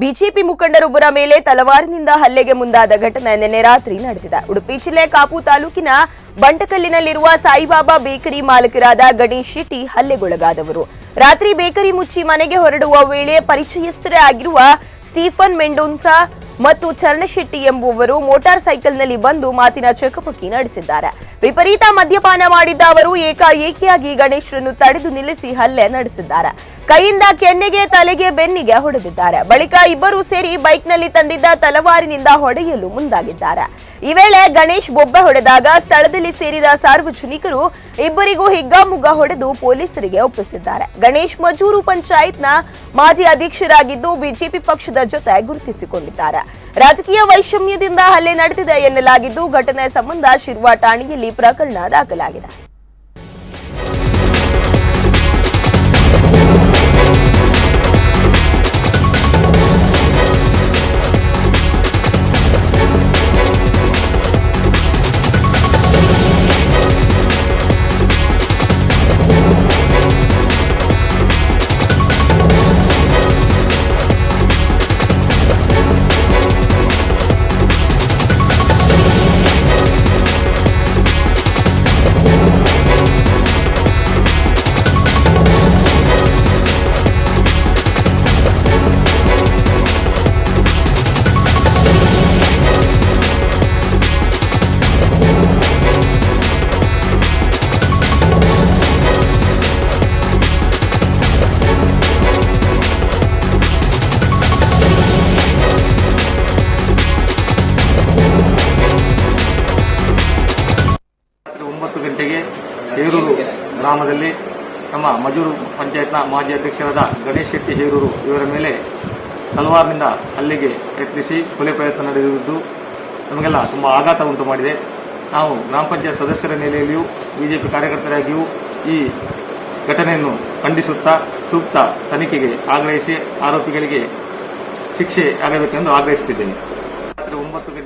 BJP ಮುಖಂಡರೊಬ್ಬರ ಮೇಲೆ ತಲವಾರಿನಿಂದ ಹಲ್ಲೆಗೆ ಮುಂದಾದ ಘಟನೆ ನಿನ್ನೆ ರಾತ್ರಿ ನಡೆದಿದೆ. ಉಡುಪಿ ಜಿಲ್ಲೆ ಕಾಪು ತಾಲೂಕಿನ ಬಂಟಕಲ್ಲಿನಲ್ಲಿರುವ ಸಾಯಿಬಾಬಾ ಬೇಕರಿ ಮಾಲಕರಾದ ಗಣೇಶ್ ಶೆಟ್ಟಿ ಹಲ್ಲೆಗೊಳಗಾದವರು. ರಾತ್ರಿ ಬೇಕರಿ ಮುಚ್ಚಿ ಮನೆಗೆ ಹೊರಡುವ ವೇಳೆ ಪರಿಚಯಸ್ಥರೇ ಆಗಿರುವ ಸ್ಟೀಫನ್ ಮೆಂಡೋನ್ಸಾ ಮತ್ತು ಚರಣಶೆಟ್ಟಿ ಎಂಬುವರು ಮೋಟಾರ್ ಸೈಕಲ್ನಲ್ಲಿ ಬಂದು ಮಾತಿನ ಚಕಮಕಿ ನಡೆಸಿದ್ದಾರೆ. ವಿಪರೀತ ಮದ್ಯಪಾನ ಮಾಡಿದ್ದ ಅವರು ಏಕಾಏಕಿಯಾಗಿ ಗಣೇಶ್ರನ್ನು ತಡೆದು ನಿಲ್ಲಿಸಿ ಹಲ್ಲೆ ನಡೆಸಿದ್ದಾರೆ. ಕೈಯಿಂದ ಕೆನ್ನೆಗೆ, ತಲೆಗೆ, ಬೆನ್ನಿಗೆ ಹೊಡೆದಿದ್ದಾರೆ. ಬಳಿಕ ಇಬ್ಬರು ಸೇರಿ ಬೈಕ್ನಲ್ಲಿ ತಂದಿದ್ದ ತಲವಾರಿನಿಂದ ಹೊಡೆಯಲು ಮುಂದಾಗಿದ್ದಾರೆ. ಈ ವೇಳೆ ಗಣೇಶ್ ಬೊಬ್ಬೆ ಹೊಡೆದಾಗ ಸ್ಥಳದಲ್ಲಿ ಸೇರಿದ ಸಾರ್ವಜನಿಕರು ಇಬ್ಬರಿಗೂ ಹಿಗ್ಗಾಮುಗ್ಗ ಹೊಡೆದು ಪೊಲೀಸರಿಗೆ ಒಪ್ಪಿಸಿದ್ದಾರೆ. ಗಣೇಶ್ ಮಜೂರು ಪಂಚಾಯತ್ನ ಮಾಜಿ ಅಧ್ಯಕ್ಷರಾಗಿದ್ದು ಬಿಜೆಪಿ ಪಕ್ಷದ ಜೊತೆ ಗುರುತಿಸಿಕೊಂಡಿದ್ದಾರೆ. ರಾಜಕೀಯ ವೈಷಮ್ಯದಿಂದ ಹಲ್ಲೆ ನಡೆದಿದೆ ಎನ್ನಲಾಗಿದ್ದು ಘಟನೆ ಸಂಬಂಧ ಶಿರ್ವಾ ಠಾಣೆಯಲ್ಲಿ ಪ್ರಕರಣ ದಾಖಲಾಗಿದೆ. ಹೇರೂರು ಗ್ರಾಮದಲ್ಲಿ ನಮ್ಮ ಮಜೂರು ಪಂಚಾಯತ್ನ ಮಾಜಿ ಅಧ್ಯಕ್ಷರಾದ ಗಣೇಶ್ ಶೆಟ್ಟಿ ಹೇರೂರು ಇವರ ಮೇಲೆ ತಲವಾರಿನಿಂದ ಹಲ್ಲೆಗೆ ಯತ್ನಿಸಿ ಕೊಲೆ ಪ್ರಯತ್ನ ನಡೆದಿದ್ದು ನಮಗೆಲ್ಲ ತುಂಬ ಆಘಾತ ಉಂಟು ಮಾಡಿದೆ. ನಾವು ಗ್ರಾಮ ಪಂಚಾಯತ್ ಸದಸ್ಯರ ನೆಲೆಯಲ್ಲಿಯೂ ಬಿಜೆಪಿ ಕಾರ್ಯಕರ್ತರಾಗಿಯೂ ಈ ಘಟನೆಯನ್ನು ಖಂಡಿಸುತ್ತಾ ಸೂಕ್ತ ತನಿಖೆಗೆ ಆಗ್ರಹಿಸಿ ಆರೋಪಿಗಳಿಗೆ ಶಿಕ್ಷೆ ಆಗಬೇಕೆಂದು ಆಗ್ರಹಿಸುತ್ತಿದ್ದೇನೆ. ರಾತ್ರಿ 9 ಗಂಟೆ